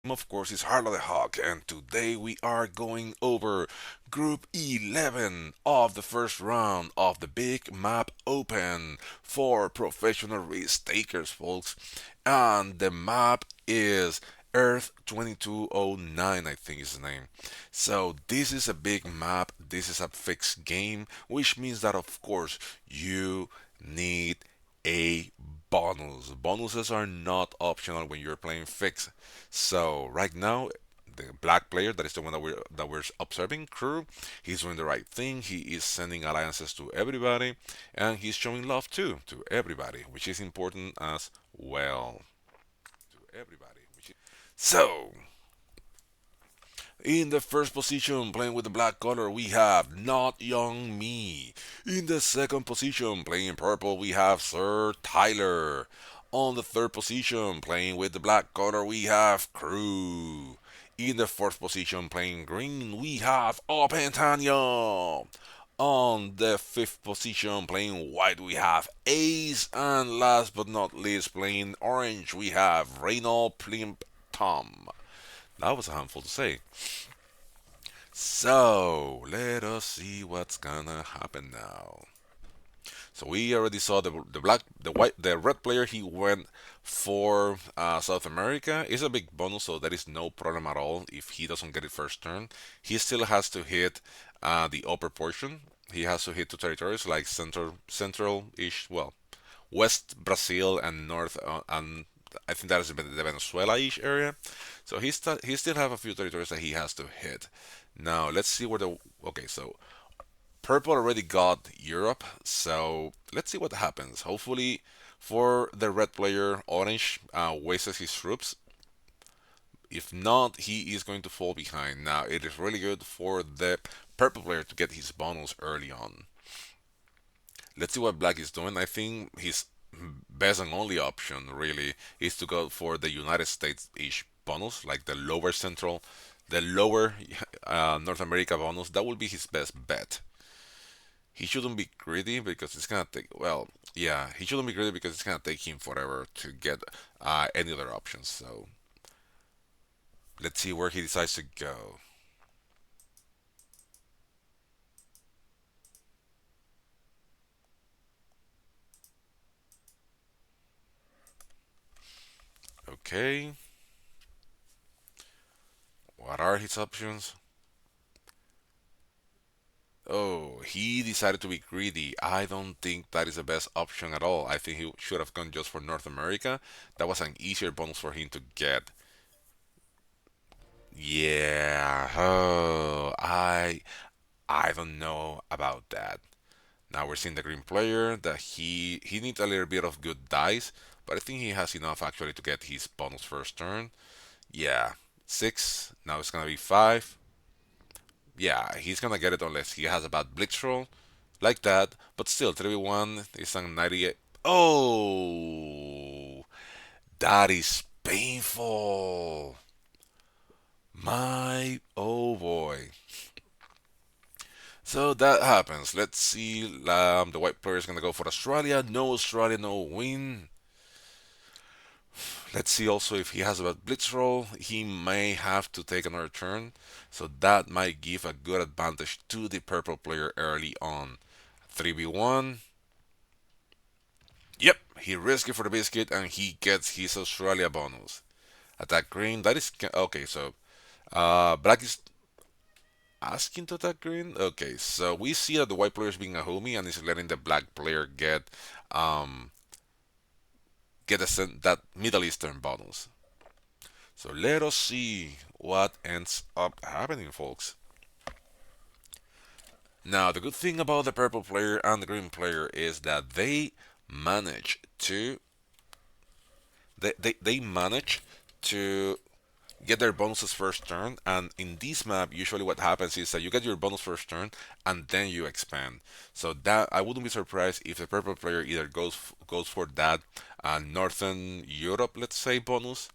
Of course, is Harlow the Hawk, and today we are going over Group 11 of the first round of the Big Map Open for professional risk takers, folks. And the map is Earth 2209, I think is the name. So, this is a big map, this is a fixed game, which means that, of course, you need a bonus. Bonuses are not optional when you're playing fixed. So right now, the black player, that is the one that we're observing, crew, he's doing the right thing. He is sending alliances to everybody, and he's showing love too to everybody, which is important as well. To everybody. So, in the first position, playing with the black color, we have Not Young Me. In the second position, playing purple, we have Sir Tyler. On the third position, playing with the black color, we have Crew. In the fourth position, playing green, we have Opentania. On the fifth position, playing white, we have Ace. And last but not least, playing orange, we have Reynald Plimp Tom. That was a handful to say. So let us see what's gonna happen now. So we already saw the red player. He went for South America. It's a big bonus, so there is no problem at all if he doesn't get it first turn. He still has to hit the upper portion. He has to hit two territories like central-ish, well, West Brazil and North, and I think that is the Venezuela-ish area. So he still have a few territories that he has to hit. Now let's see where the okay. So purple already got Europe. So let's see what happens. Hopefully, for the red player, orange wastes his troops. If not, he is going to fall behind. Now it is really good for the purple player to get his bonus early on. Let's see what black is doing. I think his best and only option really is to go for the United States-ish bonus, like the lower North America bonus. That will be his best bet. He shouldn't be greedy because it's gonna take. Well, yeah, he shouldn't be greedy because it's gonna take him forever to get any other options. So let's see where he decides to go. Okay, what are his options? Oh, he decided to be greedy. I don't think that is the best option at all. I think he should have gone just for North America. That was an easier bonus for him to get. Yeah. Oh, I don't know about that. Now we're seeing the green player that he needs a little bit of good dice, but I think he has enough actually to get his bonus first turn. Yeah, six. Now it's gonna be five. Yeah, he's gonna get it unless he has a bad blitz roll like that. But still, 3v1 is on 98. Oh, that is painful. My oh boy. So that happens. Let's see. The white player is gonna go for Australia. No Australia, no win. Let's see also if he has a blitz roll. He may have to take another turn. So that might give a good advantage to the purple player early on. 3v1. Yep, he risked it for the biscuit and he gets his Australia bonus. Attack green. That is okay. So black is asking to attack green. Okay, so we see that the white player is being a homie and is letting the black player um that Middle Eastern bonus. So let us see what ends up happening, folks. Now, the good thing about the purple player and the green player is that manage to they manage to get their bonuses first turn, and in this map usually what happens is that you get your bonus first turn and then you expand. So that I wouldn't be surprised if the purple player either goes for that Northern Europe, let's say, bonus.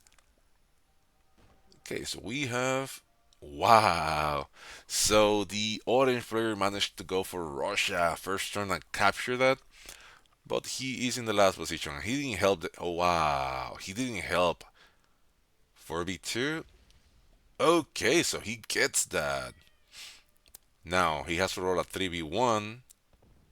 Okay, so we have. Wow. So the orange player managed to go for Russia first turn and capture that, but he is in the last position. He didn't help. Oh, wow. He didn't help 4v2. Okay, so he gets that. Now he has to roll a 3v1.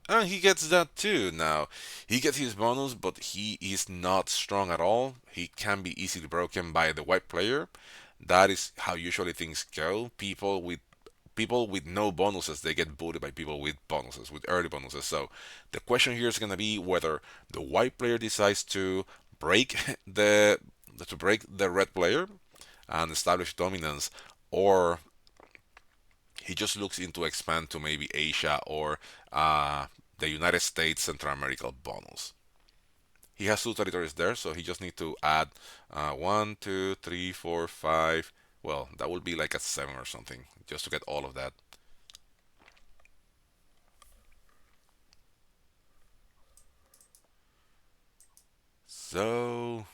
And he gets that too. Now, he gets his bonus, but he is not strong at all. He can be easily broken by the white player. That is how usually things go. People with no bonuses, they get booted by people with bonuses, with early bonuses. So the question here is gonna be whether the white player decides to break the break the red player and establish dominance, or he just looks into expand to maybe Asia or the United States Central America bonus. He has two territories there, so he just need to add one, two, three, four, five. Well, that would be like a seven or something, just to get all of that. So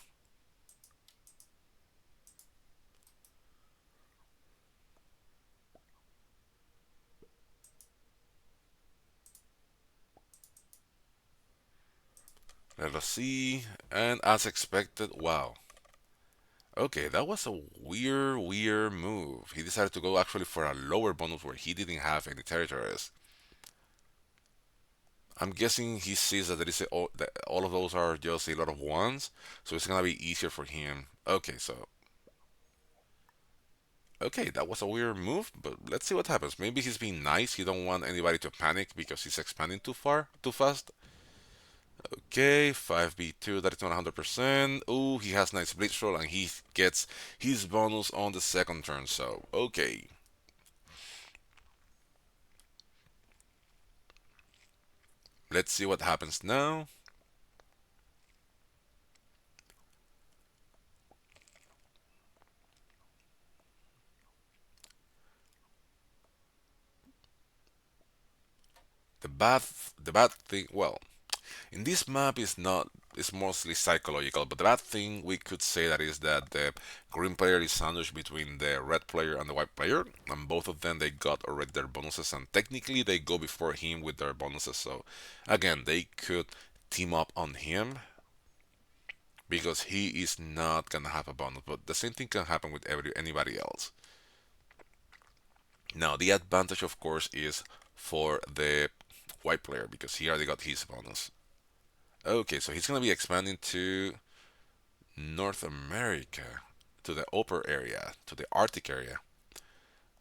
let us see. And as expected, wow. Okay, that was a weird move. He decided to go actually for a lower bonus where he didn't have any territories. I'm guessing he sees that that all of those are just a lot of ones, so it's gonna be easier for him. Okay, that was a weird move, but let's see what happens. Maybe he's being nice. He don't want anybody to panic because he's expanding too far, too fast. Okay, 5b2, that is not 100%. Ooh, he has nice blitz roll and he gets his bonus on the second turn. So, okay, let's see what happens now. The bad, the bad thing. Well, in this map is not it's mostly psychological, but the bad thing we could say that is that the green player is sandwiched between the red player and the white player, and both of them they got already their bonuses, and technically they go before him with their bonuses. So again, they could team up on him because he is not gonna have a bonus. But the same thing can happen with anybody else. Now the advantage, of course, is for the white player because he already got his bonus. Okay, so he's gonna be expanding to North America, to the upper area, to the Arctic area.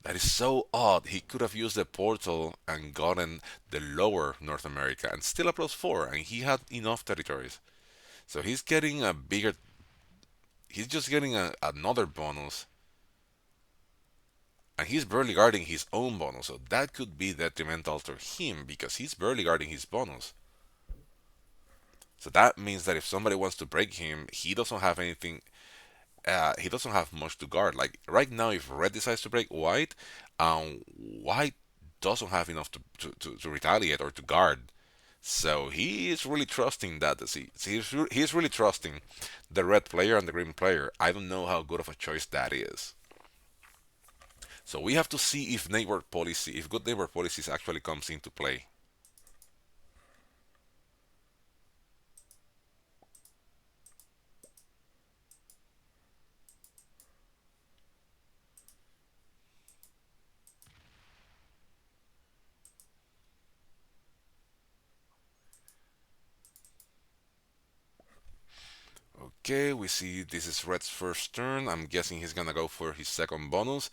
That is so odd. He could have used the portal and gotten the lower North America and still a +4, and he had enough territories. So he's getting a bigger. He's just getting another bonus, and he's barely guarding his own bonus. So that could be detrimental to him because he's barely guarding his bonus. So that means that if somebody wants to break him, he doesn't have much to guard. Like right now, if red decides to break white, white doesn't have enough to retaliate or to guard. So he is really trusting that. He's really trusting the red player and the green player. I don't know how good of a choice that is. So we have to see if good neighbor policies actually comes into play. Okay, we see this is red's first turn. I'm guessing he's gonna go for his second bonus.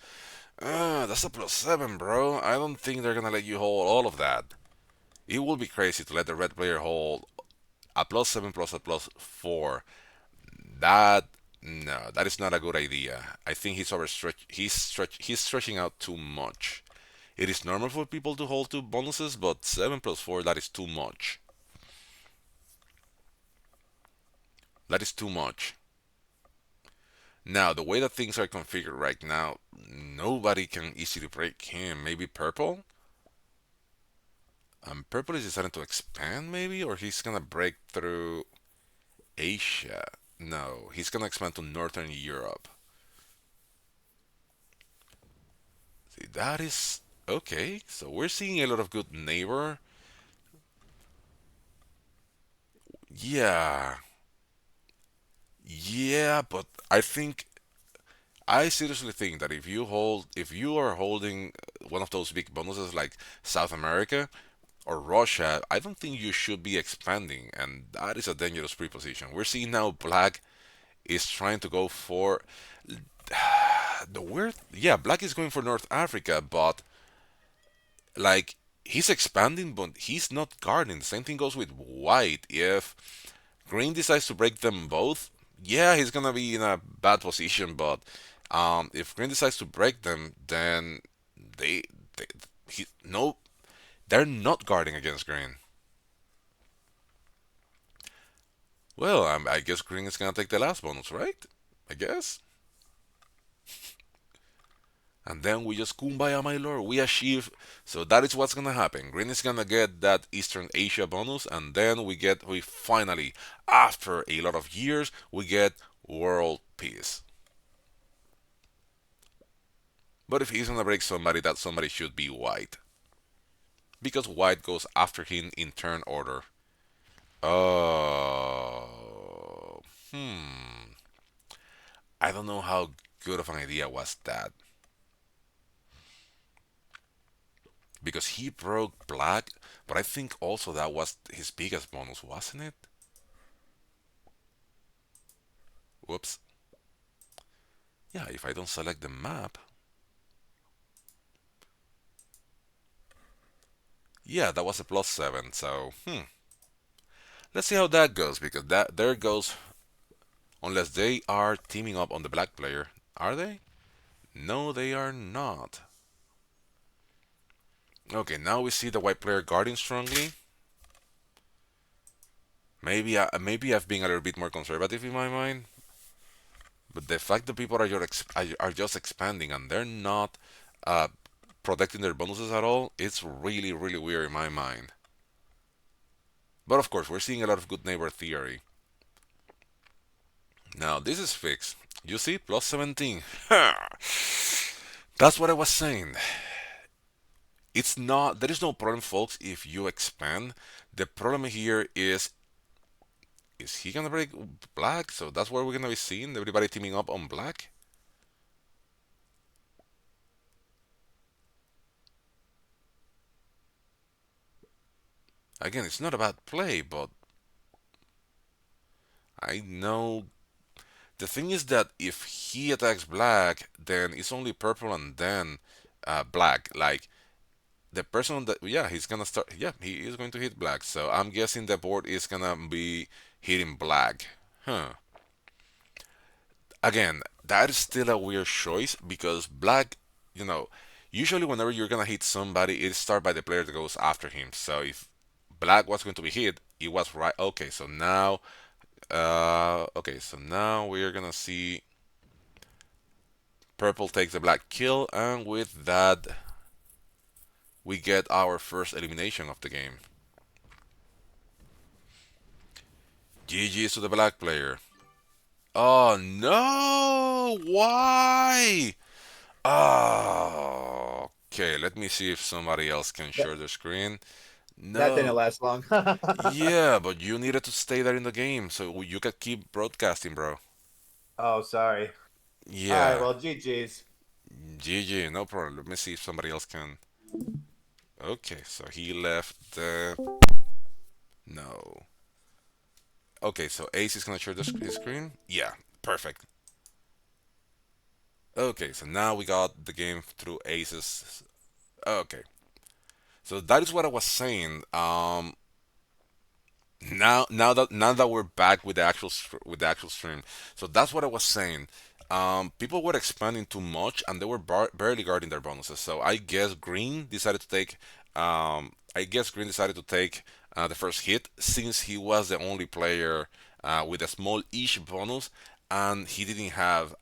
That's a +7, bro. I don't think they're gonna let you hold all of that. It will be crazy to let the red player hold a +7 plus a +4. That no, that is not a good idea. I think he's overstretch. He's stretching out too much. It is normal for people to hold two bonuses, but 7 + 4, that is too much. That is too much. Now, the way that things are configured right now, nobody can easily break him. Maybe purple. Purple is deciding to expand, maybe, or he's gonna break through Asia. No, he's gonna expand to Northern Europe. See, that is okay. So we're seeing a lot of good neighbor. Yeah, yeah, but I seriously think that if you are holding one of those big bonuses like South America or Russia, I don't think you should be expanding, and that is a dangerous preposition. We're seeing now Black is trying to go for the weird. Yeah, Black is going for North Africa, but like he's expanding, but he's not guarding. The same thing goes with White. If Green decides to break them both, yeah, he's gonna be in a bad position. But if Green decides to break them, then they, they he no, they're not guarding against Green. Well, I guess Green is gonna take the last bonus, right? I guess. And then we just kumbaya, my lord. We achieve. So that is what's gonna happen. Green is gonna get that Eastern Asia bonus, and then we finally, after a lot of years, we get world peace. But if he's gonna break somebody, that somebody should be White, because White goes after him in turn order. Oh, I don't know how good of an idea was that, because he broke Black, but I think also that was his biggest bonus, wasn't it? Whoops. Yeah, if I don't select the map, yeah, that was a +7. So, let's see how that goes, because that there goes. Unless they are teaming up on the Black player, are they? No, they are not. Okay, now we see the White player guarding strongly. Maybe I've been a little bit more conservative in my mind, but the fact that people are just expanding and they're not uh, protecting their bonuses at all, it's really really weird in my mind. But of course, we're seeing a lot of good neighbor theory. Now this is fixed. You see, +17. That's what I was saying. It's not. There is no problem, folks, if you expand. The problem here is he gonna break Black? So that's what we're gonna be seeing. Everybody teaming up on Black. Again, it's not a bad play, but I know the thing is that if he attacks Black, then it's only purple and then Black. Like the person that, yeah, he's gonna start. Yeah, he is going to hit Black. So I'm guessing the board is gonna be hitting Black. Huh. Again, that is still a weird choice because Black, you know, usually whenever you're gonna hit somebody, it starts by the player that goes after him. So if Black was going to be hit, it was right. Okay, so now we're gonna see Purple takes the Black kill, and with that, we get our first elimination of the game. GG's to the Black player. Oh no! Why? Oh, okay. Let me see if somebody else can That share the screen. that didn't No. last long. Yeah, but you needed to stay there in the game so you could keep broadcasting, bro. Oh, sorry. All right, Yeah. well, GG's. GG, no problem. Let me see if somebody else can. Okay, so he left the. No. Okay, so Ace is gonna share his screen. Yeah, perfect. Okay, so now we got the game through Ace's. Okay, so that is what I was saying. Now that we're back with the actual stream, so that's what I was saying. People were expanding too much and they were barely guarding their bonuses. So I guess Green decided to take the first hit since he was the only player with a small-ish bonus, and he didn't have.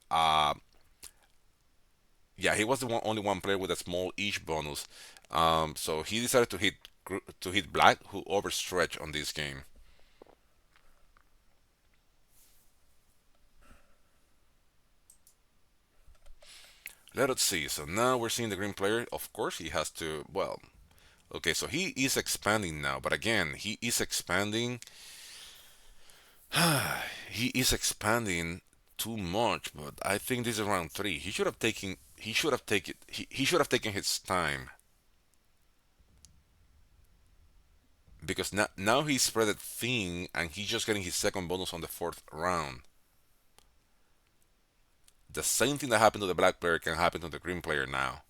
Yeah, he was the only one player with a small-ish bonus. So he decided to hit Black, who overstretched on this game. Let us see. So now we're seeing the green player. Of course, he has to. Well, okay. So he is expanding now, but again, he is expanding. He is expanding too much, but I think this is round three. He should have taken. He should have taken. He should have taken his time because now he's spread it thin and he's just getting his second bonus on the fourth round. The same thing that happened to the black player can happen to the green player now.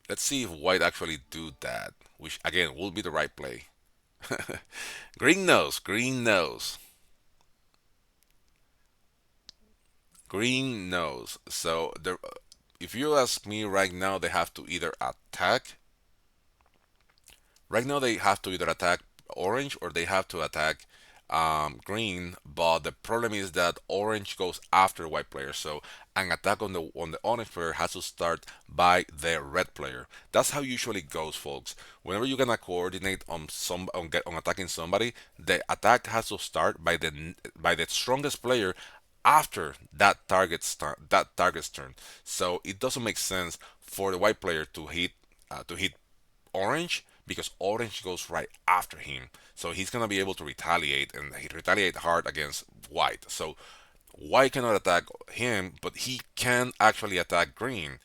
Let's see if white actually do that, which again will be the right play. Green knows. Green knows. Green knows. So if you ask me right now, they have to either attack. Right now, they have to either attack orange or they have to attack green. But the problem is that orange goes after white player, so an attack on the orange player has to start by the red player. That's how usually goes, folks. Whenever you're gonna coordinate on attacking somebody, the attack has to start by the strongest player after that target's turn. So it doesn't make sense for the white player to hit orange because orange goes right after him. So he's gonna be able to retaliate and he retaliate hard against white. So white cannot attack him, but he can actually attack green.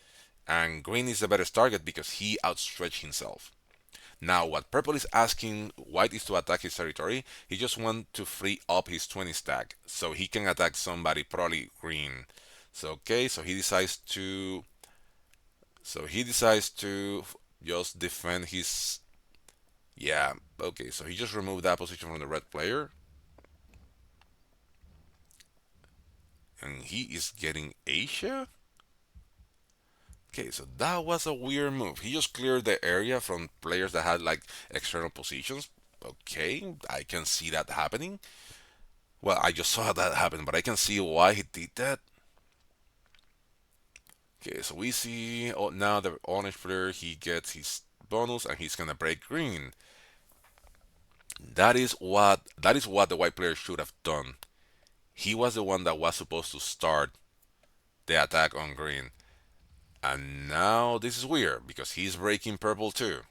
And green is the better target because he outstretched himself. Now, what purple is asking white is to attack his territory. He just wants to free up his 20 stack so he can attack somebody, probably green. So okay, so he decides to just defend his. Yeah, okay, so he just removed that position from the red player, and he is getting Asia? Okay, so that was a weird move. He just cleared the area from players that had like external positions. Okay, I can see that happening. Well, I just saw that happen, but I can see why he did that. Okay, so we see now the orange player, he gets his bonus and he's gonna break green. That is what the white player should have done. He was the one that was supposed to start the attack on green. And now this is weird because he's breaking purple too.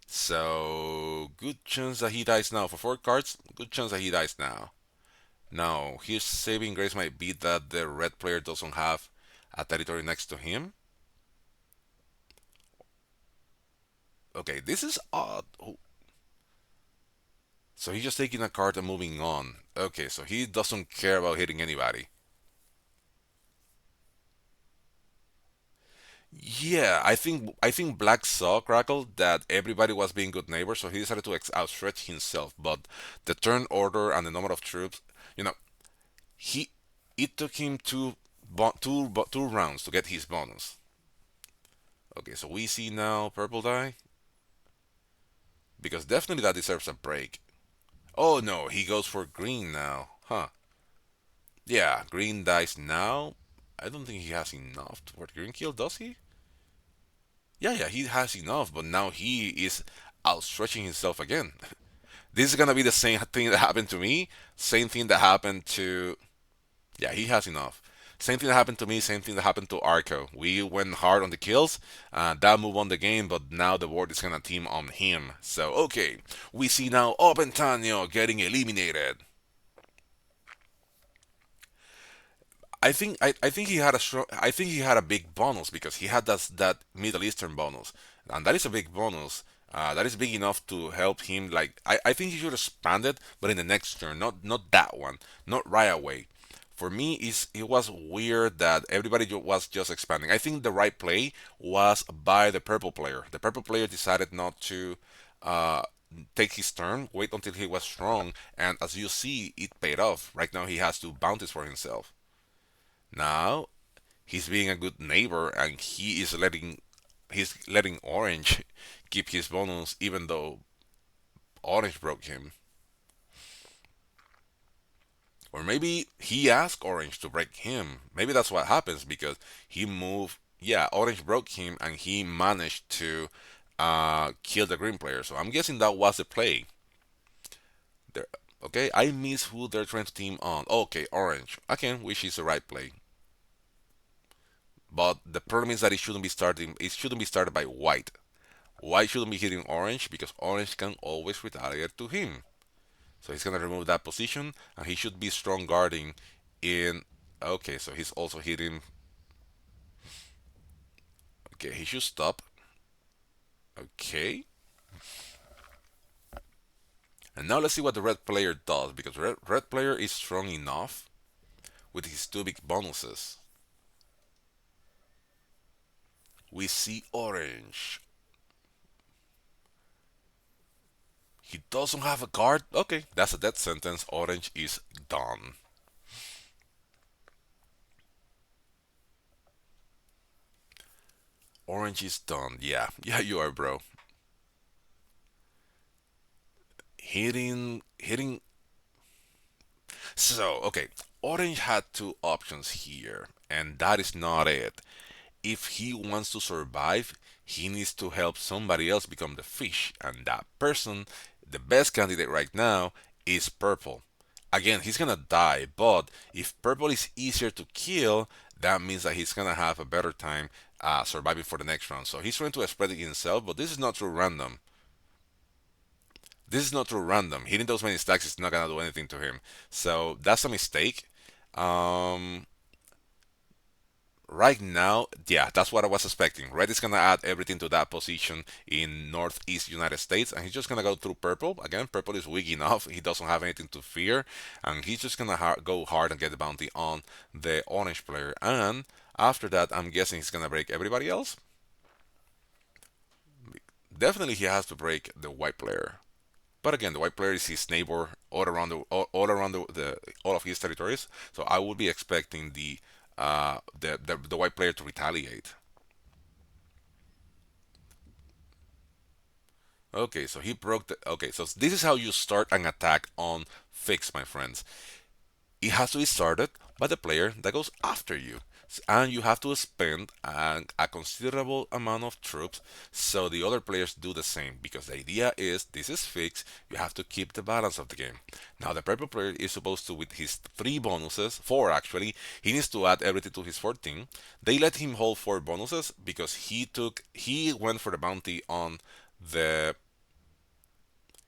So good chance that he dies now. For four cards, good chance that he dies now. Now his saving grace might be that the red player doesn't have a territory next to him. Okay, this is odd. So he's just taking a card and moving on. Okay, so he doesn't care about hitting anybody. Yeah, I think Black saw Crackle that everybody was being good neighbors, so he decided to outstretch himself. But the turn order and the number of troops, you know, he it took him two rounds to get his bonus. Okay, so we see now purple die because definitely that deserves a break. Oh no, he goes for green now, huh? Yeah, green dies now. I don't think he has enough for green kill, does he? Yeah, yeah, he has enough, but now he is outstretching himself again. This is gonna be the same thing that happened to me. Same thing that happened to. Yeah, he has enough. Same thing that happened to me. Same thing that happened to Arco. We went hard on the kills. That move on the game, but now the board is gonna team on him. So okay, we see now Opentanio getting eliminated. I think he had I think he had a big bonus because he had that Middle Eastern bonus, and that is a big bonus. That is big enough to help him. Like I think he should expand it, but in the next turn, not that one, not right away. For me, it was weird that everybody was just expanding. I think the right play was by the purple player. The purple player decided not to uh, take his turn, wait until he was strong, and as you see, it paid off. Right now, he has two bounties for himself. Now he's being a good neighbor and he's letting Orange keep his bonus even though Orange broke him. Or maybe he asked Orange to break him. Maybe that's what happens because he moved. Yeah, Orange broke him and he managed to kill the green player. So I'm guessing that was the play. There, okay, I miss who they're trying to team on. Okay, Orange. Again, which is the right play. But the problem is that it shouldn't be starting. It shouldn't be started by white. White shouldn't be hitting orange because orange can always retaliate to him. So he's gonna remove that position, and he should be strong guarding in. Okay, so he's also hitting. Okay, he should stop. Okay, and now let's see what the red player does because red player is strong enough with his two big bonuses. We see orange. He doesn't have a guard. Okay, that's a death sentence. Orange is done. Orange is done. Yeah, yeah, you are, bro. Hitting. So, okay, Orange had two options here, and that is not it. If he wants to survive, he needs to help somebody else become the fish, and that person, the best candidate right now, is Purple. Again, he's gonna die, but if Purple is easier to kill, that means that he's gonna have a better time surviving for the next round. So he's trying to spread it himself, but this is not through random. This is not through random. Hitting those many stacks is not gonna do anything to him. So that's a mistake. Um, right now, yeah, that's what I was expecting. Red is gonna add everything to that position in Northeast United States, and he's just gonna go through purple. Again, purple is weak enough; he doesn't have anything to fear, and he's just gonna go hard and get the bounty on the orange player. And after that, I'm guessing he's gonna break everybody else. Definitely, he has to break the white player. But again, the white player is his neighbor all around all of his territories. So I would be expecting the white player to retaliate. Okay, so he broke the. Okay, so this is how you start an attack on Fix, my friends. It has to be started by the player that goes after you. And you have to spend a considerable amount of troops so the other players do the same. Because the idea is this is fixed, you have to keep the balance of the game. Now, the purple player is supposed to, with his three bonuses, four actually, he needs to add everything to his 14. They let him hold four bonuses because he went for the bounty on the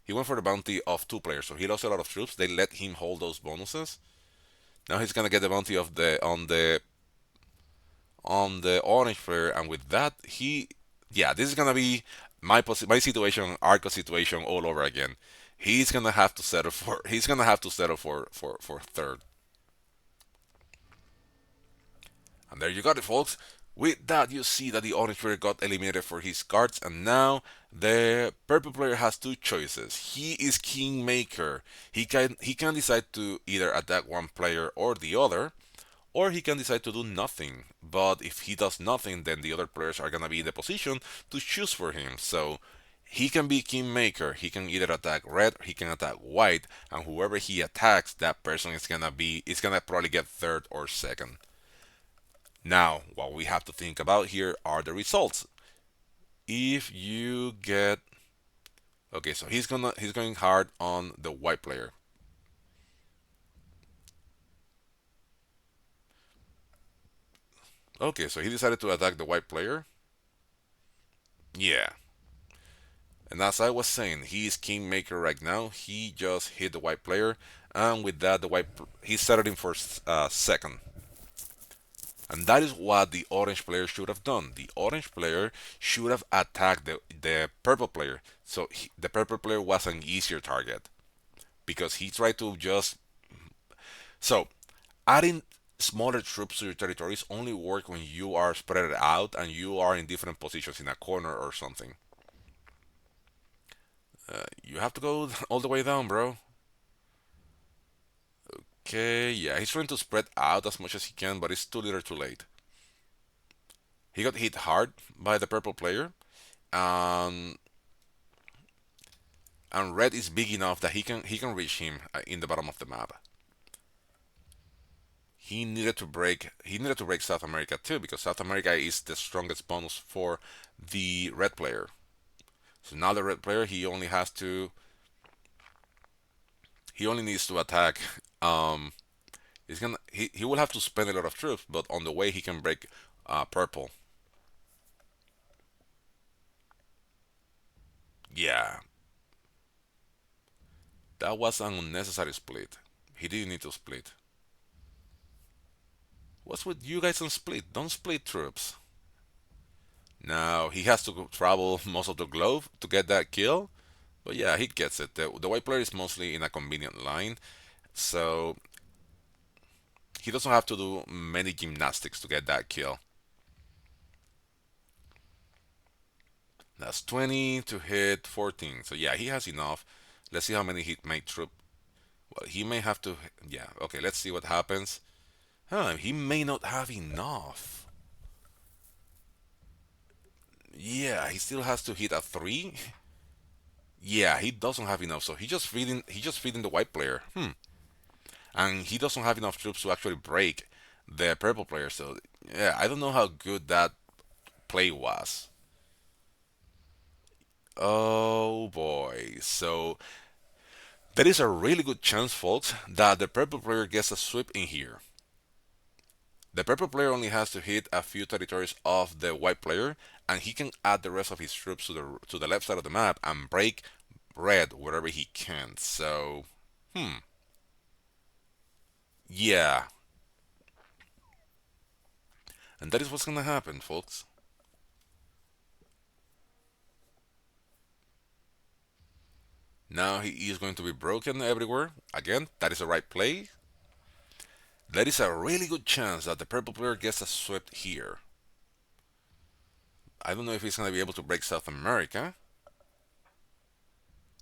he went for the bounty of two players, so he lost a lot of troops. They let him hold those bonuses. Now he's gonna get the bounty of the orange player, and with that, yeah, this is gonna be my situation, Arco situation all over again. He's gonna have to settle for third, and there you got it, folks. With that, you see that the orange player got eliminated for his cards, and now the purple player has two choices. He is kingmaker. He can decide to either attack one player or the other, or he can decide to do nothing. But if he does nothing, then the other players are gonna be in the position to choose for him. So he can be kingmaker. He can either attack red, he can attack white, and whoever he attacks, that person is gonna probably get third or second. Now, what we have to think about here are the results. If you get okay, so he's going hard on the white player. Okay, so he decided to attack the white player. Yeah, and as I was saying, he is kingmaker right now. He just hit the white player, and with that, he set it in for second. And that is what the orange player should have done. The orange player should have attacked the purple player. So the purple player was an easier target because he tried to just. So adding smaller troops to your territories only work when you are spread out and you are in different positions in a corner or something. You have to go all the way down, bro. Okay, yeah, he's trying to spread out as much as he can, but it's too little too late. He got hit hard by the purple player, um, and red is big enough that he can reach him in the bottom of the map. He needed to break South America too because South America is the strongest bonus for the red player. So now the red player he only needs to attack. He will have to spend a lot of troops, but on the way he can break purple. Yeah, that was an unnecessary split. He didn't need to split. What's with you guys on split? Don't split troops. Now he has to travel most of the globe to get that kill. But yeah, he gets it. The white player is mostly in a convenient line, so he doesn't have to do many gymnastics to get that kill. That's 20 to hit 14. So yeah, he has enough. Let's see how many he may troop. Well, he may have to. Yeah, okay, let's see what happens. Huh, he may not have enough. Yeah, he still has to hit a 3. Yeah, he doesn't have enough. So he just feeding the white player. And he doesn't have enough troops to actually break the purple player. So yeah, I don't know how good that play was. Oh boy. So there is a really good chance, folks, that the purple player gets a sweep in here. The purple player only has to hit a few territories of the white player, and he can add the rest of his troops to the left side of the map and break red wherever he can. So, yeah, and that is what's gonna happen, folks. Now he is going to be broken everywhere. Again, that is the right play. There is a really good chance that the purple player gets a sweep here. I don't know if he's going to be able to break South America.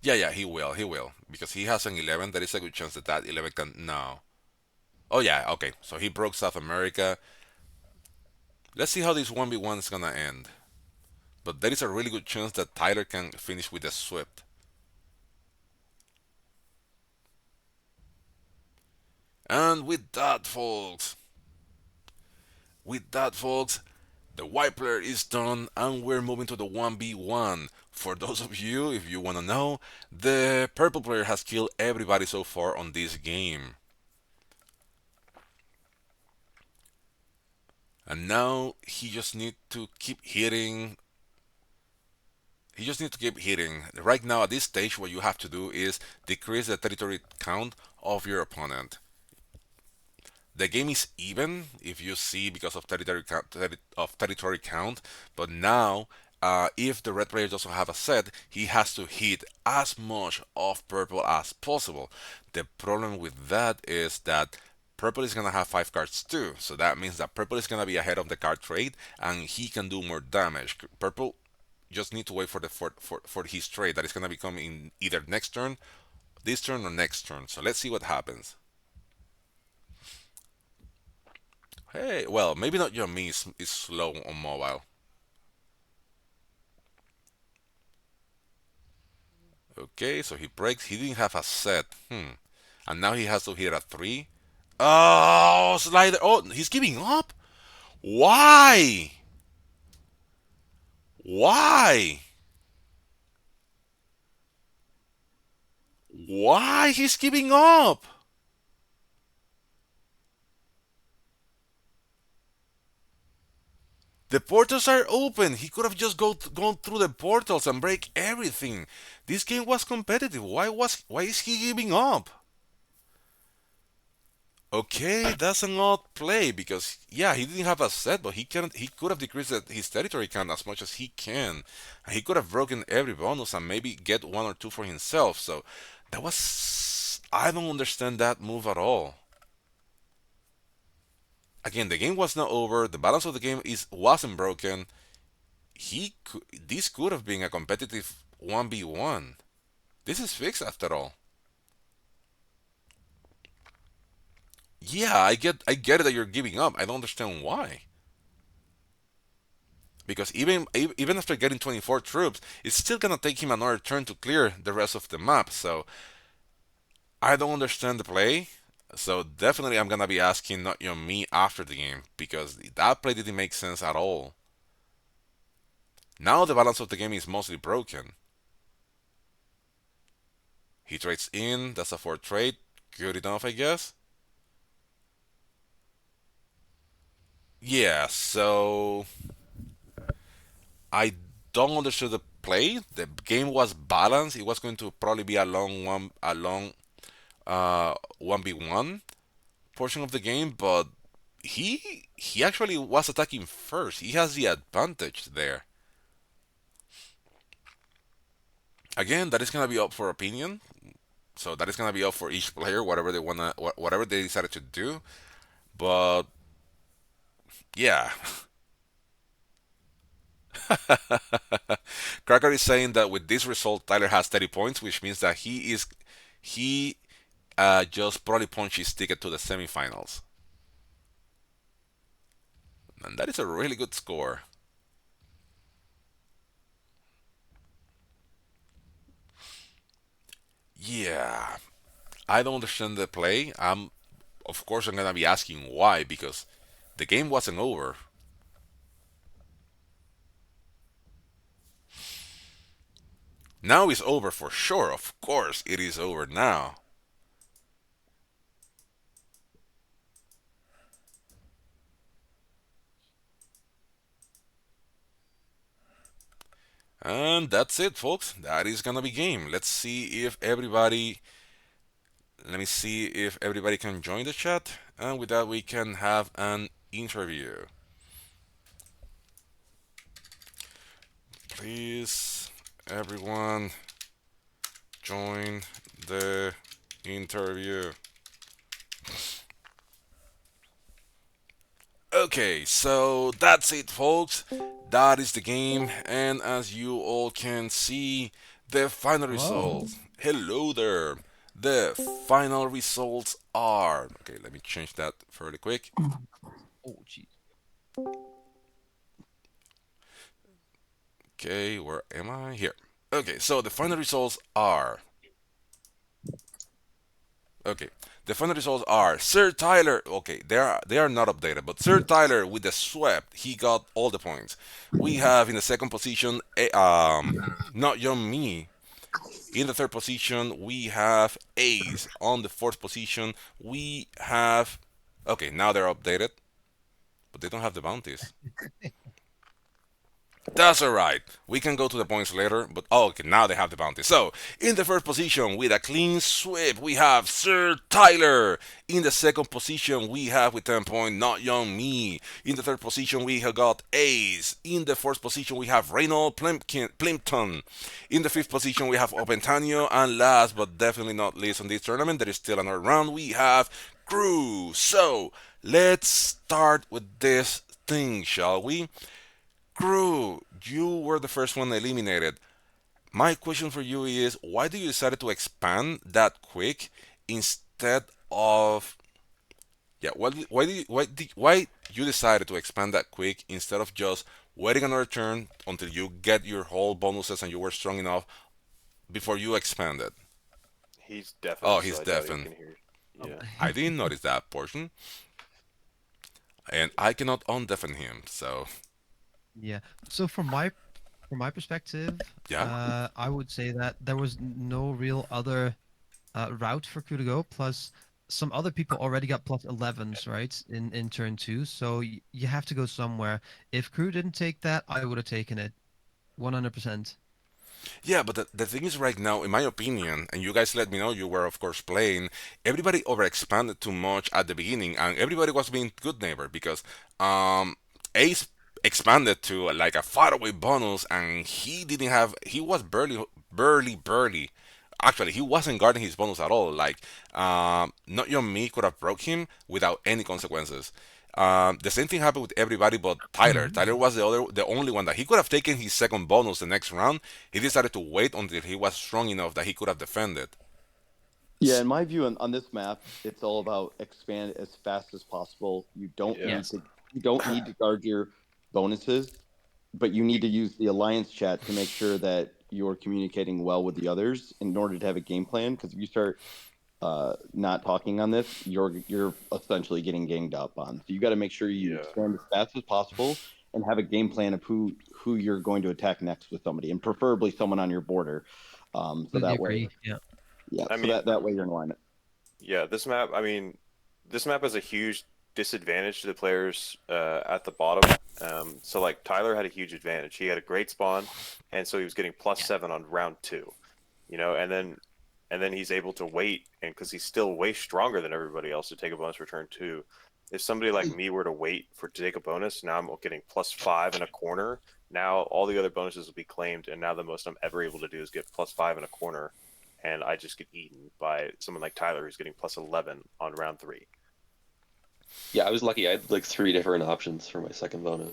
Yeah, yeah, he will. He will. Because he has an 11. There is a good chance that that 11 can. No. Oh, yeah, okay. So he broke South America. Let's see how this 1v1 is going to end. But there is a really good chance that Tyler can finish with a sweep. And with that, folks, the white player is done, and we're moving to the 1v1. For those of you, if you want to know, the purple player has killed everybody so far on this game. And now he just need to keep hitting. He just need to keep hitting. Right now, at this stage, what you have to do is decrease the territory count of your opponent. The game is even if you see because of territory count, but now if the red player doesn't have a set, he has to hit as much of purple as possible. The problem with that is that purple is gonna have 5 cards too, so that means that purple is gonna be ahead of the card trade and he can do more damage. Purple just need to wait for his trade that is gonna be coming either next turn, this turn, or next turn. So let's see what happens. Hey, well, maybe not your me is slow on mobile. Okay, so he breaks. He didn't have a set. And now he has to hit a 3. Oh, slider. Oh, he's giving up? Why? Why? Why he's giving up? The portals are open. He could have just gone through the portals and break everything. This game was competitive. Why is he giving up? Okay, that's an odd play because yeah, he didn't have a set, but he could have decreased his territory count as much as he can, and he could have broken every bonus and maybe get one or two for himself. So that was I don't understand that move at all. Again, the game was not over. The balance of the game is wasn't broken. This could have been a competitive 1v1. This is fixed after all. Yeah, I get it that you're giving up. I don't understand why. Because even after getting 24 troops, it's still gonna take him another turn to clear the rest of the map. So I don't understand the play. So definitely, I'm gonna be asking not me after the game because that play didn't make sense at all. Now the balance of the game is mostly broken. He trades in. That's a 4 trade. Good enough, I guess. Yeah. So I don't understand the play. The game was balanced. It was going to probably be a long 1v1 portion of the game, but he actually was attacking first. He has the advantage there. Again, that is gonna be up for opinion. So that is gonna be up for each player, whatever they decided to do. But yeah, Cracker is saying that with this result, Tyler has 30 points, which means that he just probably punched his ticket to the semifinals, and that is a really good score. Yeah, I don't understand the play. Of course I'm gonna be asking why because the game wasn't over. Now it's over for sure. Of course it is over now. And that's it, folks. That is gonna be game. Let me see if everybody can join the chat, and with that we can have an interview. Please, everyone, join the interview. Okay, so that's it, folks. That is the game, and as you all can see, the final Hello. results. Hello there. The final results are. Okay, let me change that fairly quick. Oh, jeez. Okay, where am I? Here. Okay, so the final results are. Okay, the final results are Sir Tyler. Okay, they are not updated, but Sir Tyler with the swept, he got all the points. We have in the second position, not young me. In the third position, we have Ace. On the fourth position, we have. Okay, now they're updated, but they don't have the bounties. That's alright. We can go to the points later, but oh, okay, now they have the bounty. So, in the first position, with a clean sweep, we have Sir Tyler. In the second position, we have with 10 points, Not Young Me. In the third position, we have got Ace. In the fourth position, we have Reynold Plimpton. In the fifth position, we have Opentanio. And last but definitely not least on this tournament, there is still another round, we have Crew. So, let's start with this thing, shall we? Crew, you were the first one eliminated. My question for you is why did you decide to expand that quick instead of yeah, why you decided to expand that quick instead of just waiting another turn until you get your whole bonuses and you were strong enough before you expanded? He's deafened, Oh, so he's I doubt he deafened. can hear. Oh. Yeah. I didn't notice that portion, and I cannot undeafen him. So Yeah. So from my perspective, yeah, I would say that there was no real other route for Crew to go. Plus, some other people already got plus 11s, right, in turn two. So you have to go somewhere. If Crew didn't take that, I would have taken it 100%. yeah, but the thing is, right now, in my opinion, and you guys let me know you were, of course, playing, everybody overexpanded too much at the beginning, and everybody was being good neighbor because Ace expanded to like a faraway bonus, and he was barely. Actually, he wasn't guarding his bonus at all. Like, not your me could have broke him without any consequences. The same thing happened with everybody but Tyler. Mhm. Tyler was the only one that he could have taken his second bonus the next round. He decided to wait until he was strong enough that he could have defended. Yeah, in my view on this map, it's all about expand as fast as possible. Yeah. Yes. You don't need to guard your bonuses, but you need to use the alliance chat to make sure that you're communicating well with the others in order to have a game plan. Because if you start not talking on this, you're essentially getting ganged up on. So you got to make sure you Yeah. expand as fast as possible and have a game plan of who you're going to attack next with somebody, and preferably someone on your border. So Completely that way, agree. Yeah. yeah. I So mean, that way you're in alignment. yeah, this map, I mean, this map has a huge disadvantage to the players at the bottom. So like Tyler had a huge advantage. He had a great spawn, and so he was getting +7 on round 2. And then he's able to wait, and because he's still way stronger than everybody else to take a bonus return too. If somebody like me were to wait to take a bonus, now I'm getting +5 in a corner. Now all the other bonuses will be claimed, and now the most I'm ever able to do is get +5 in a corner, and I just get eaten by someone like Tyler who's getting +11 on round 3. Yeah, I was lucky. I had like 3 different options for my second bonus.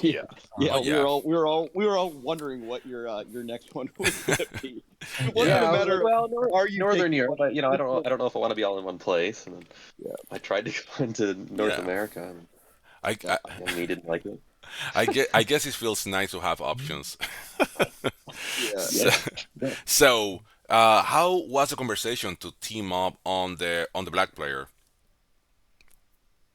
Yeah, Oh, we yeah. were all wondering what your next one was going to be. It wasn't Yeah, a I was matter like, well, of are you Northern taking Europe, one- but I don't know if I want to be all in one place. And then Yeah. I tried to go into North Yeah. America, and I, young me didn't like it. I guess it feels nice to have options. Yeah. So, Yeah. so how was the conversation to team up on the black player?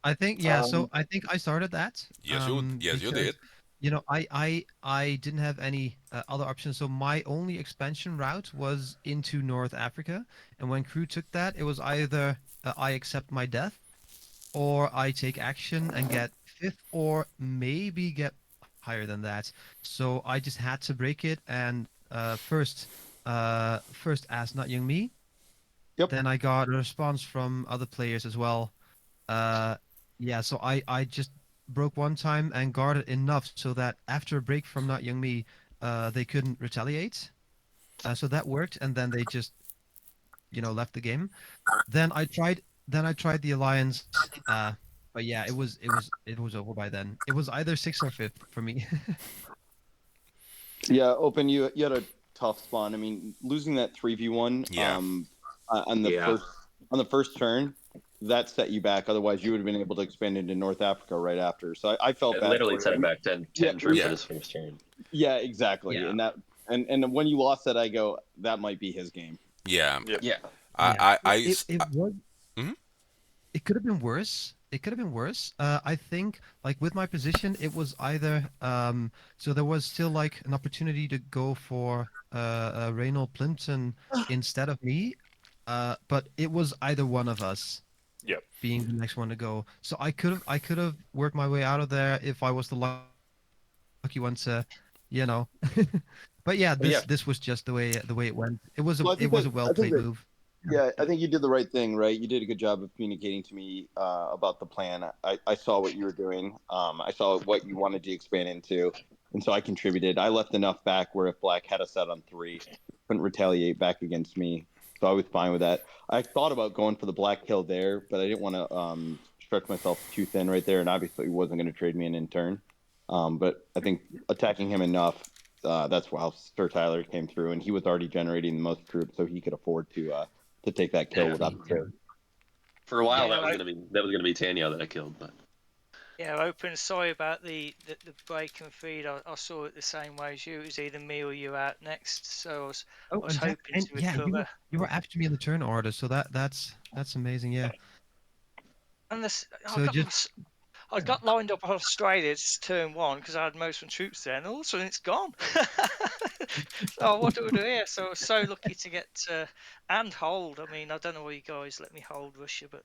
I think so I think I started that Yes, you did. because I didn't have any other options. So my only expansion route was into North Africa, and when crew took that, it was either I accept my death or I take action and get fifth or maybe get higher than that. So I just had to break it and first ask not young me. Yep. Then I got a response from other players as well. uh, yeah, so I just broke one time and guarded enough so that after a break from Not Young Me, they couldn't retaliate. So that worked, and then they just left the game. Then I tried the alliance, but yeah, it was over by then. It was either sixth or fifth for me. Yeah, Open, you had a tough spawn. I mean, losing that 3v1 Yeah. on the Yeah. first turn, that set you back. Otherwise, you would have been able to expand into North Africa right after. So I felt It bad literally for set him you. back 10 Yeah, troops yeah. in his first turn. Yeah, exactly. Yeah. And when you lost that, I go, that might be his game. Yeah. Yep. Yeah. Yeah, I it was. Mhm. It could have been worse. It could have been worse. I think, like with my position, it was either so there was still like an opportunity to go for Reynold Plimpton instead of me, but it was either one of us Yep. being the next one to go. So I could have worked my way out of there if I was the lucky one to, you know. But yeah, But yeah, this was just the way it went. It was a Well, it was a well I think played that move. yeah, I think you did the right thing, right? You did a good job of communicating to me about the plan. I saw what you were doing. I saw what you wanted to expand into, and so I contributed. I left enough back where if Black had a set on 3, couldn't retaliate back against me, so I was fine with that. I thought about going for the Black kill there, but I didn't want to stretch myself too thin right there, and obviously he wasn't going to trade me an intern. But I think attacking him enough. That's how Sir Tyler came through, and he was already generating the most troops, so he could afford to take that kill Yeah. without the trade. For a while Yeah, that was gonna be Tanya that I killed, but Yeah, Open. Sorry about the break and feed. I saw it the same way as you. It was either me or you out next, so I Oh, was and Jack, hoping and to yeah, recover. you were after me in the turn order, so that's amazing. Yeah. And this, So just I got lined up on Australia. It's turn 1 because I had most of my troops there, and all of a sudden it's gone. So what do I do here? So I was so lucky to get and hold. I mean, I don't know why you guys let me hold Russia, but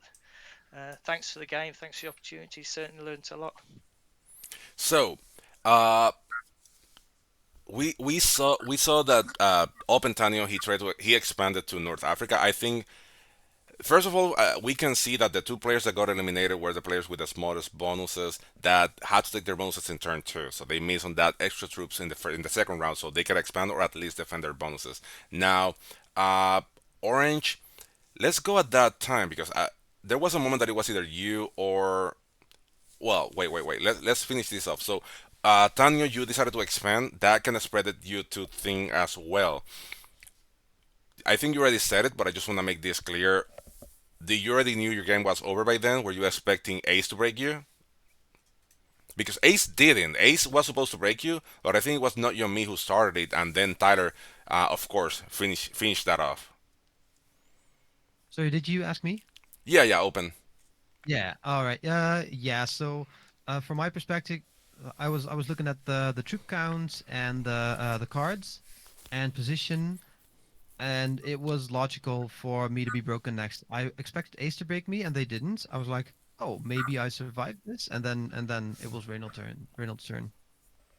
thanks for the game. Thanks for the opportunity. Certainly learned a lot. So, uh, we saw that Open Tanio he expanded to North Africa. I think first of all, we can see that the two players that got eliminated were the players with the smallest bonuses that had to take their bonuses in turn 2. So they missed on that extra troops in the second round, so they could expand or at least defend their bonuses. Now, Orange, let's go at that time because there was a moment that it was either you or well, wait. Let's finish this off. So, Tanyo, you decided to expand. That kind of spread you to thing as well. I think you already said it, but I just want to make this clear. Did you already knew your game was over by then? Were you expecting Ace to break you? Because Ace didn't. Ace was supposed to break you, but I think it was not you and me who started it, and then Tyler, of course, finished that off. sorry, did you ask me? Yeah, open. Yeah. All right. Yeah. So, from my perspective, I was looking at the troop counts and the cards and position, and it was logical for me to be broken next. I expected Ace to break me, and they didn't. I was like, oh, maybe I survived this, and then it was Reynolds' turn.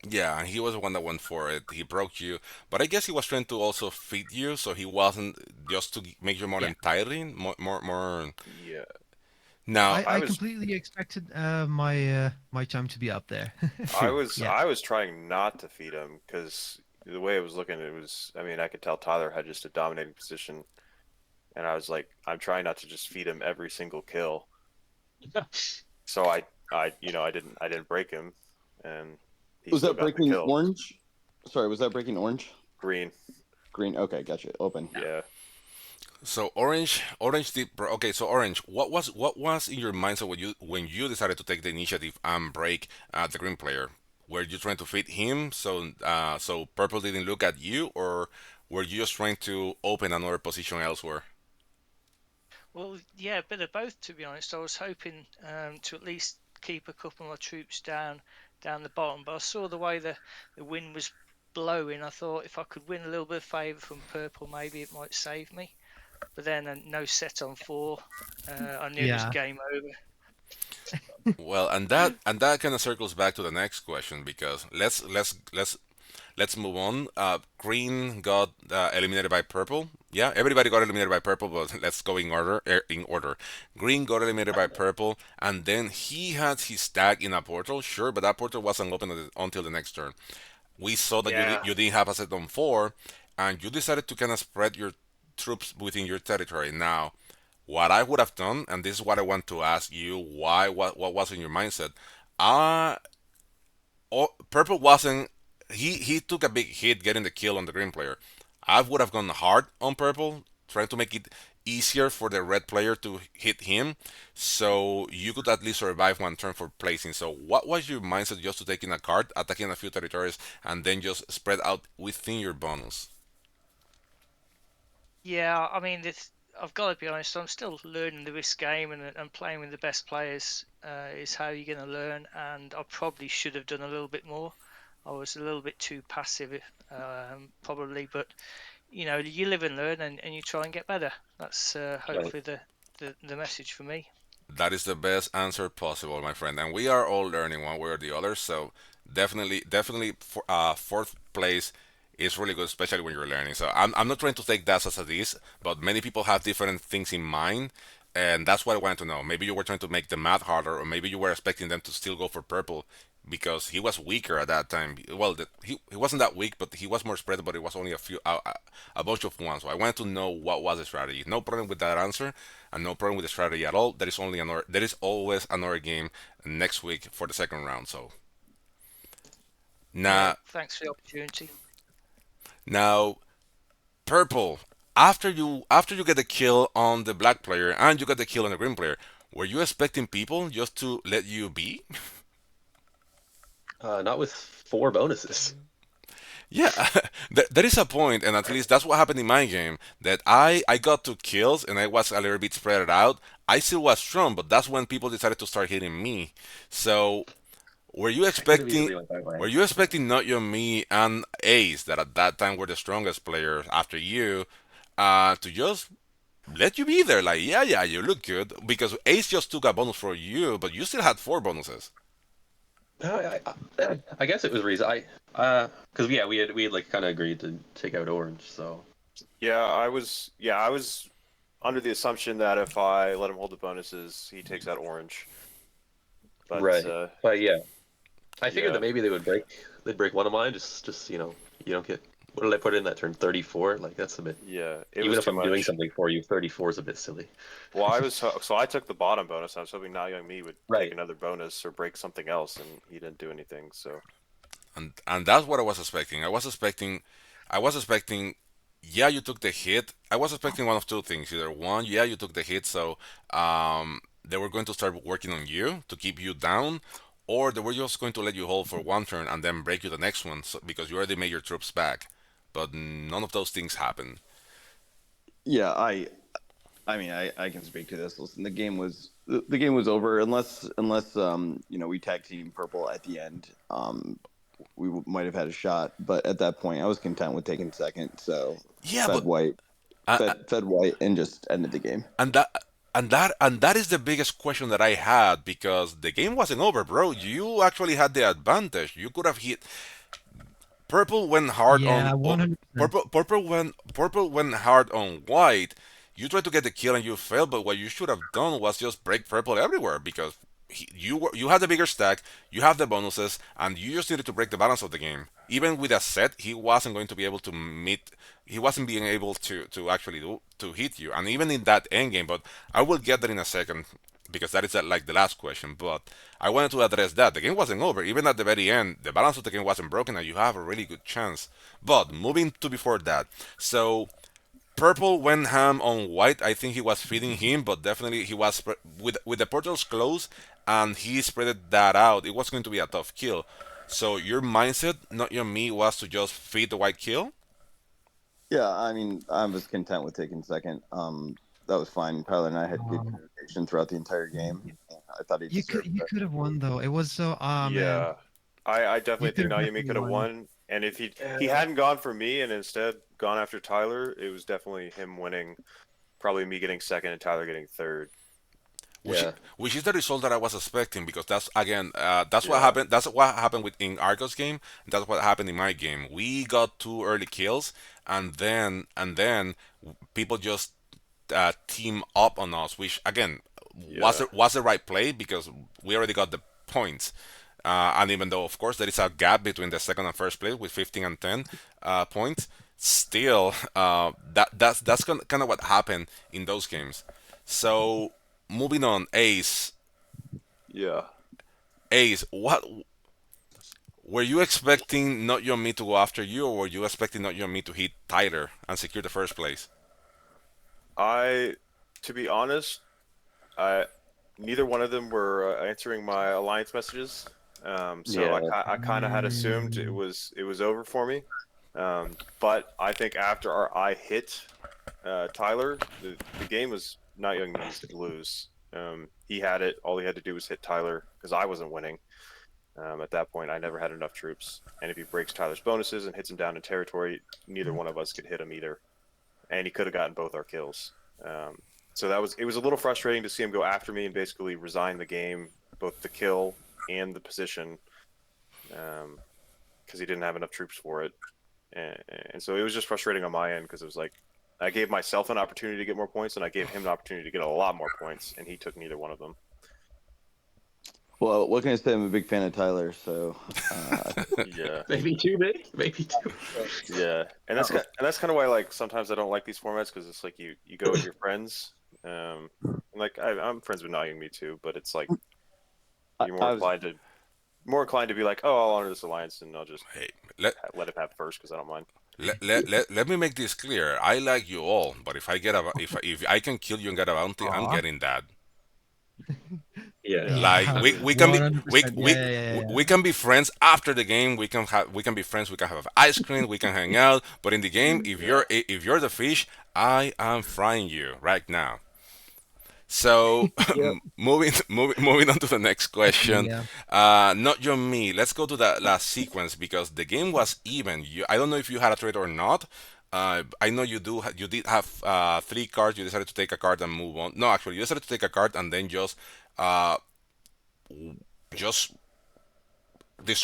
Yeah, and he was the one that went for it. He broke you, but I guess he was trying to also feed you, so he wasn't just to make you more Yeah. enticing, more. Yeah, Now, I I I was completely expected my time to be up there. Yeah. I was trying not to feed him because the way it was looking, it was. I mean, I could tell Tyler had just a dominating position, and I was like, I'm trying not to just feed him every single kill. So I didn't break him, and he Was still that got the breaking kill. orange? Sorry, was that breaking orange? Green, Green. Okay, gotcha. Open. yeah. so orange did. Okay, so orange. What was in your mindset when you decided to take the initiative and break the green player? Were you trying to feed him so purple didn't look at you, or were you just trying to open another position elsewhere? Well, yeah, a bit of both, to be honest. I was hoping to at least keep a couple of my troops down the bottom, but I saw the way the wind was blowing. I thought if I could win a little bit of favour from purple, maybe it might save me. But then no set on four. I knew it was Yeah. game over. Well, and that kind of circles back to the next question because let's move on. Green got eliminated by purple. Yeah, everybody got eliminated by purple, but let's go in order. In order, Green got eliminated by purple, and then he had his stag in a portal. Sure, but that portal wasn't open until the next turn. We saw that Yeah, you didn't have a set on four, and you decided to kind of spread your troops within your territory. Now, what I would have done, and this is what I want to ask you, what was in your mindset? Uh Purple wasn't. He took a big hit getting the kill on the green player. I would have gone hard on purple, trying to make it easier for the red player to hit him, so you could at least survive one turn for placing. So, what was your mindset just to taking a card, attacking a few territories, and then just spread out within your bonus? yeah. I mean, I've got to be honest. I'm still learning the risk game, and playing with the best players is how you're going to learn. And I probably should have done a little bit more. I was a little bit too passive, probably, but you live and learn, and you try and get better. That's Right. hopefully the message for me. That is the best answer possible, my friend. And we are all learning one way or the other. So definitely, fourth place is really good, especially when you're learning. So I'm not trying to take that as it is, but many people have different things in mind. And that's what I wanted to know. Maybe you were trying to make the math harder, or maybe you were expecting them to still go for purple because he was weaker at that time. Well, he wasn't that weak, but he was more spread. But it was only a bunch of ones. So I wanted to know what was the strategy. No problem with that answer, and no problem with the strategy at all. There is always another game next week for the second round. So Yeah, now thanks for the opportunity. now purple. After you get the kill on the black player and you get the kill on the green player, were you expecting people just to let you be? Not with 4 bonuses. Yeah, there is a point, and at least that's what happened in my game. That I got 2 kills and I was a little bit spread out. I still was strong, but that's when people decided to start hitting me. So were you It expecting? immediately went that way. Were you expecting not you, me, and Ace that at that time were the strongest players after you, to just let you be there? Like, yeah, you look good because Ace just took a bonus for you, but you still had 4 bonuses. No, I guess it was reason because yeah, we had like kind of agreed to take out orange, so Yeah, I was under the assumption that if I let him hold the bonuses, he takes out orange. But right. But yeah, I figured yeah, that maybe they'd break one of mine. Just you don't get what did I put in that turn 34? Like that's a bit. yeah, it Even was if too I'm doing much. something for you, 34 is a bit silly. Well, so I took the bottom bonus. I was hoping now young me would take Right. another bonus or break something else, and he didn't do anything. So And that's what I was expecting. I was expecting yeah, you took the hit. I was expecting one of two things. Either one, yeah, you took the hit, so they were going to start working on you to keep you down, or they were just going to let you hold for one turn and then break you the next one, because you already made your troops back. But none of those things happened. Yeah, I mean, I can speak to this. Listen, the game was over unless we tag team purple at the end. Might have had a shot, but at that point, I was content with taking second. So Yeah, fed but white, uh, uh, fed white, and just ended the game. and that. and that is the biggest question that I had because the game wasn't over, bro. You actually had the advantage. You could have hit purple went hard on Yeah, 100%. purple went hard on white. You tried to get the kill and you failed, but what you should have done was just break purple everywhere because you had the bigger stack, you have the bonuses, and you just needed to break the balance of the game. Even with a set, he wasn't going to be able to meet. He wasn't being able to actually to hit you, and even in that end game. But I will get that in a second because that is like the last question. But I wanted to address that. The game wasn't over. Even at the very end, the balance of the game wasn't broken, and you have a really good chance. But moving to before that, so purple went ham on white. I think he was feeding him, but definitely he was with the portals closed, and he spread that out. It was going to be a tough kill. So your mindset, not your me, was to just feed the white kill. Yeah, I mean, I was content with taking second. That was fine. Tyler and I had good Um, communication throughout the entire game. I thought he deserved you it. could have won though. It was so man. Yeah, I You definitely could think have Naomi definitely could have won. won, and if he Yeah. hadn't gone for me and instead gone after Tyler, it was definitely him winning. Probably me getting second and Tyler getting third. which Yeah. which is the result that I was expecting because that's again that's what Yeah, happened. That's what happened with in Argos game. That's what happened in my game. We got two early kills, and then people just team up on us, which again yeah, was the right play because we already got the points. And even though, of course, there is a gap between the second and first place with 15 and 10 points, still, that's kind of what happened in those games. So, moving on, yeah. Ace, what were you expecting? Not your me to go after you, or were you expecting not your me to hit Tyler and secure the first place? I, to be honest, I neither one of them were answering my alliance messages. So Yeah, I kind of had assumed Mm, it was over for me. But I think after I hit Tyler, the game was not Young Mi's to lose. He had it. All he had to do was hit Tyler because I wasn't winning. At that point, I never had enough troops. And if he breaks Tyler's bonuses and hits him down in territory, neither one of us could hit him either. And he could have gotten both our kills. Um, so it was a little frustrating to see him go after me and basically resign the game, both the kill and the position, because he didn't have enough troops for it. And, and so it was just frustrating on my end because it was like I gave myself an opportunity to get more points, and I gave him an opportunity to get a lot more points, and he took neither one of them. well, what can I say? I'm a big fan of Tyler, so Yeah, Maybe two, maybe. Maybe two. yeah, and that's kind of why like sometimes I don't like these formats because it's like you go with your friends. And like I'm friends with Naeem, me too, but it's like you're I was more inclined to be like, oh, I'll honor this alliance, and I'll just Hey, let let him have first because I don't mind. let me make this clear. I like you all, but if I can kill you and get a bounty, I'm aw. getting that. Yeah. Yeah, Like Yeah, we can be 100%. Yeah, yeah, yeah, yeah. we can be friends after the game. We can be friends. We can have ice cream. We can hang out. But in the game, yeah, if you're the fish, I am frying you right now. So Yep. moving on to the next question. Yeah. Not your me. Let's go to that last sequence because the game was even. I don't know if you had a trade or not. I know you do. You did have three cards. You decided to take a card and move on. No, actually, you decided to take a card and then uh, just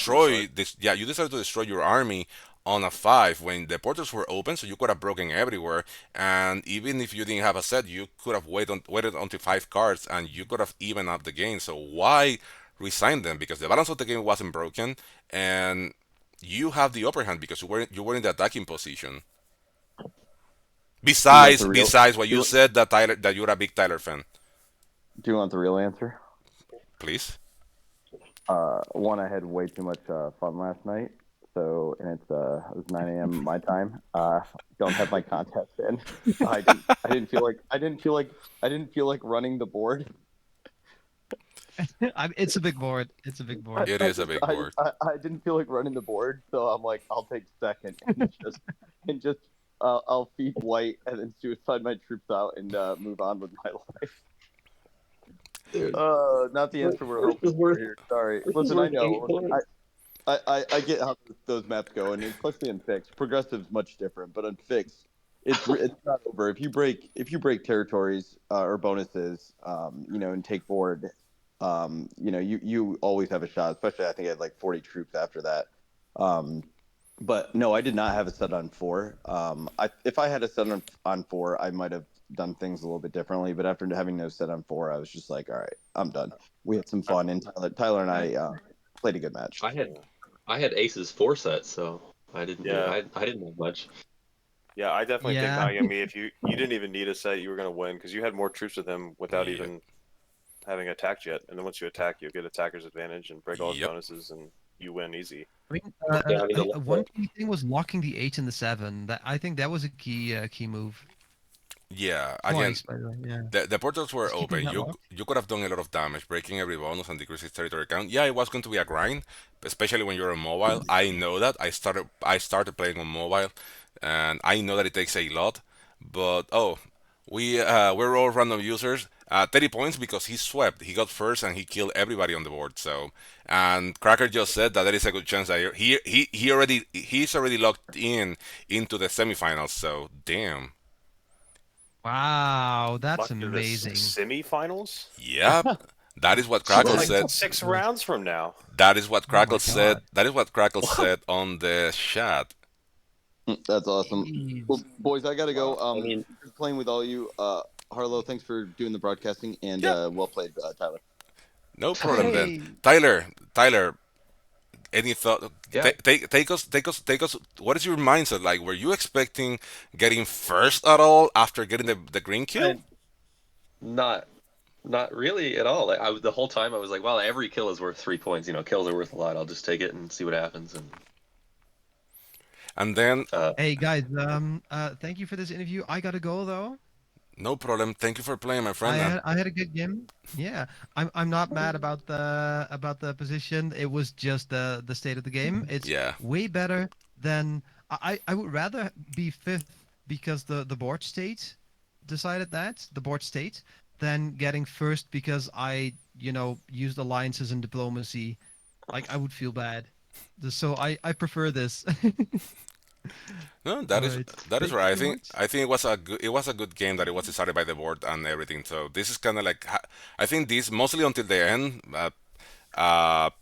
suicide. destroy this. Yeah, you decided to destroy your army on a five when the portals were open, so you could have broken everywhere. And even if you didn't have a set, you could have waited until five cards, and you could have even up the game. So why resign them? Because the balance of the game wasn't broken, and you have the upper hand because you were in the attacking position. Do you want Besides, the real? besides what Do you you, said that you're a big Tyler fan, do you want the real answer? please. One, I had way too much fun last night. So, and it was 9 a.m. my time. Don't have my contest in. I didn't feel like running the board. It's a big board. It's a big board. It is a big board. I didn't feel like running the board, so I'm like, I'll take second and just I'll feed white and then suicide my troops out and move on with my life. Dude, Not the answer we're this hoping is for worth here. Sorry. this is Listen, I worth eight know. points. I get how those maps go, and especially in fixed. Progressive's much different, but on fixed, it's not over. If you break territories or bonuses, and take board, you always have a shot. Especially I think I had like 40 troops after that. Um, but no, I did not have a set on four. If I had a set on four, I might have done things a little bit differently. But after having no set on four, I was just like, all right, I'm done. We had some fun, and Tyler and I played a good match. I had I had aces four sets, so I didn't do Yeah, I didn't have much. yeah, I definitely think Yeah. Naomi, if you didn't even need a set, you were gonna win because you had more troops with him without Yep. even having attacked yet. And then once you attack, you get attacker's advantage and break all his Yep. bonuses, and you win easy. I mean, Yeah, I mean one key thing was locking the 8 and the 7. That I think that was a key move. Yeah. Again, Twice, by the way. Yeah. the portals were Just keeping open. that locked. You could have done a lot of damage, breaking every bonus and decreasing territory count. Yeah, it was going to be a grind, especially when you're on mobile. I know that. I started playing on mobile, and I know that it takes a lot. But we're all random users. 30 points because he swept. He got first and he killed everybody on the board. So, and Cracker just said that there is a good chance that he's already locked in into the semifinals. So, damn. Wow, that's Locked into the amazing. semifinals. Yep. That is what So we're Crackle like said. Jeez. 6 rounds from now. That is what Oh my Crackle said. God. That is what Crackle said on the chat. That's awesome. Jeez. Well, boys, I gotta go. Wow. I mean, Playing with all you. Harlow, thanks for doing the broadcasting, and Yeah, well played, Tyler. no problem then. Hey. Tyler, any thought? yeah, Take us. What is your mindset like? Were you expecting getting first at all after getting the green kill? I, not not really at all. Like, the whole time I was like, well, every kill is worth 3 points. You know, kills are worth a lot. I'll just take it and see what happens. And And then, uh, Hey guys, thank you for this interview. I gotta go though. no problem. Thank you for playing, my I friend. And had I had a good game. Yeah, I'm not mad about the position. It was just the state of the game. It's yeah, way better than I would rather be fifth because the board state decided that the board state than getting first because I used alliances and diplomacy. Like I would feel bad. So I prefer this. no, All that is right. that is Thank right. you I very think much. I think it was a good game that it was decided by the board and everything. So this is kind of like I think this mostly until the end.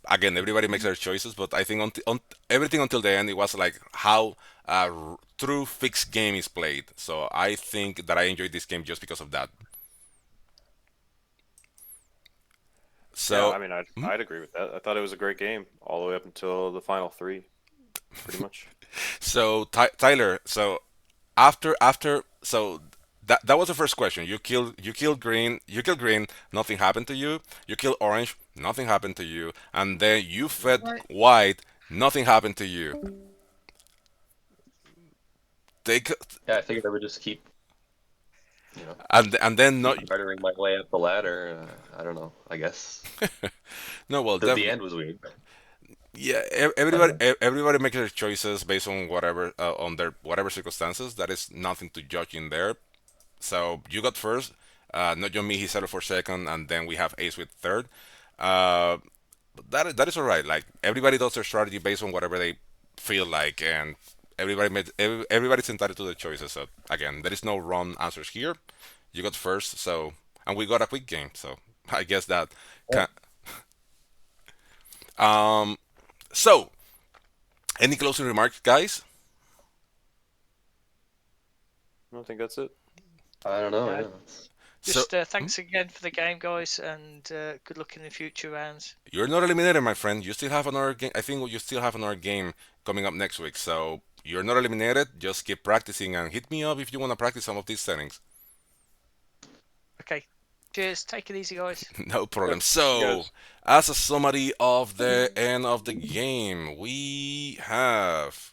Again, everybody makes their choices, but I think everything until the end, it was like how a true fixed game is played. So I think that I enjoyed this game just because of that. Yeah, So, I mean, I'd mhm. I'd agree with that. I thought it was a great game all the way up until the final three, pretty much. so Tyler, so that was the first question. You killed green, nothing happened to you. You killed orange, nothing happened to you, and then you fed Right. white, nothing happened to you. Take yeah, I figured I would just keep, you know, and then not. keep bartering my way up the ladder. I don't know. I guess No, well, the definitely. end was weird. Yeah, But everybody makes their choices based on whatever on their whatever circumstances. That is nothing to judge in there. So you got first. Not John me, he settled for second, and then we have Ace with third. Uh, but that is all right. Like everybody does their strategy based on whatever they feel like, and everybody's entitled to their choices. So again, there is no wrong answers here. You got first, so and we got a quick game. So I guess that yeah, can. Um. So any closing remarks, guys? I don't think that's it. I don't know. Yeah, Yeah, So just thanks again for the game, guys, and good luck in the future rounds. you're not eliminated, my friend. You still have another game. I think you still have another game coming up next week. So you're not eliminated. Just keep practicing and hit me up if you want to practice some of these settings. Okay, cheers. Take it easy, guys. No Yeah, problem. see you So, guys. as a summary of the end of the game, we have.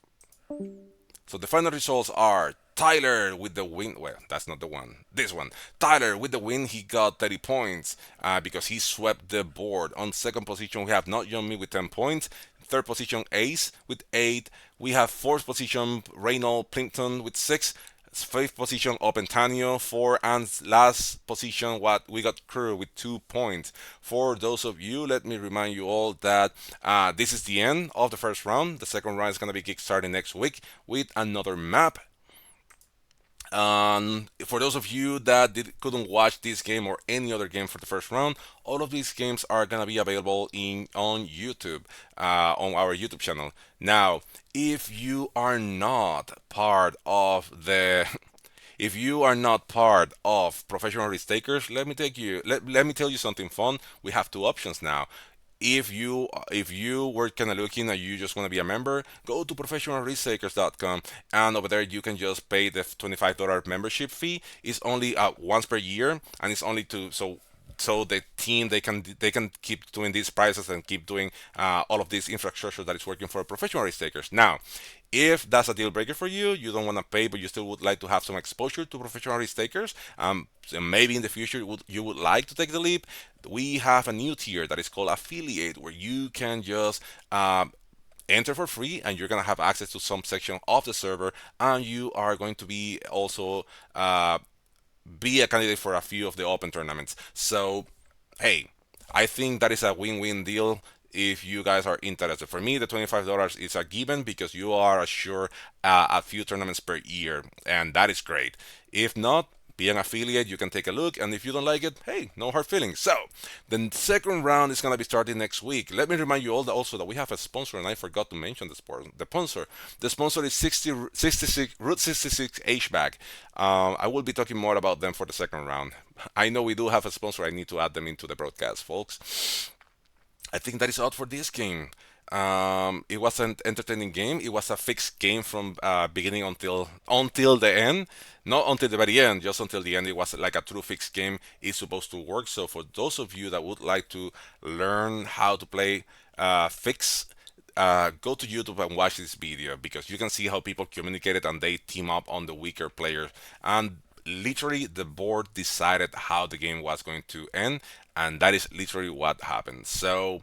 So the final results are Tyler with the win. Well, that's not the one. This one. Tyler with the win. He got 30 points because he swept the board. On second position, we have Not Young Me with 10 points. Third position, Ace with 8. We have fourth position, Reynold Plimpton with 6. Fifth position, Opentanio, 4. And last position, what we got Crew with 2 points. For those of you, let me remind you all that this is the end of the first round. The second round is going to be kickstarting next week with another map. For those of you that couldn't watch this game or any other game for the first round, all of these games are gonna be available in on YouTube, on our YouTube channel. Now, if you are not part of the if you are not part of professional risk takers, let me tell you something fun. We have two options now. If you were kind of looking and you just want to be a member, go to professionalrisktakers.com, and over there you can just pay the $25 membership fee. It's only once per year, and it's only to so the team they can keep doing these prices and keep doing all of this infrastructure that is working for professional risk takers. Now, if that's a deal breaker for you, you don't want to pay, but you still would like to have some exposure to professional risk takers, so maybe in the future you would like to take the leap. We have a new tier that is called affiliate, where you can just enter for free, and you're gonna have access to some section of the server, and you are going to be also be a candidate for a few of the open tournaments. So, hey, I think that is a win-win deal if you guys are interested. For me, the $25 is a given because you are assured a few tournaments per year, and that is great. If not, be an affiliate, you can take a look, and if you don't like it, hey, no hard feelings. So, the second round is going to be starting next week. Let me remind you all that also that we have a sponsor, and I forgot to mention the sponsor. The sponsor is 66 Route 66 HVAC. I will be talking more about them for the second round. I know we do have a sponsor. I need to add them into the broadcast, folks. I think that is all for this game. It was an entertaining game. It was a fixed game from beginning until the end, not until the very end, just until the end. It was like a true fixed game. It's supposed to work. So for those of you that would like to learn how to play fix, go to YouTube and watch this video, because you can see how people communicated and they team up on the weaker players. And literally, the board decided how the game was going to end, and that is literally what happened. So,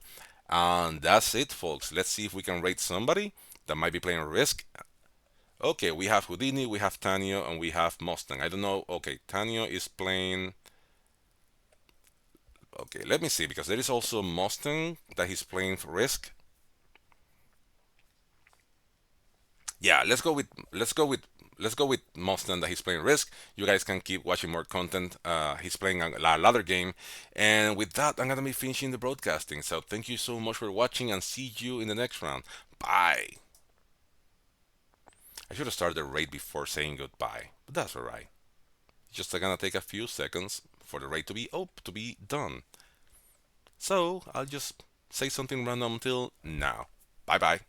that's it, folks. Let's see if we can rate somebody that might be playing Risk. Okay, we have Houdini, we have Tanio, and we have Mustang. I don't know. Okay, Tanio is playing. Okay, let me see, because there is also Mustang that he's playing for Risk. Yeah, let's go with Mustang that he's playing Risk. You guys can keep watching more content. He's playing a ladder game, and with that, I'm gonna be finishing the broadcasting. So thank you so much for watching, and see you in the next round. Bye. I should have started the raid before saying goodbye, but that's alright. Just gonna take a few seconds for the raid to be done. So I'll just say something random until now. Bye bye.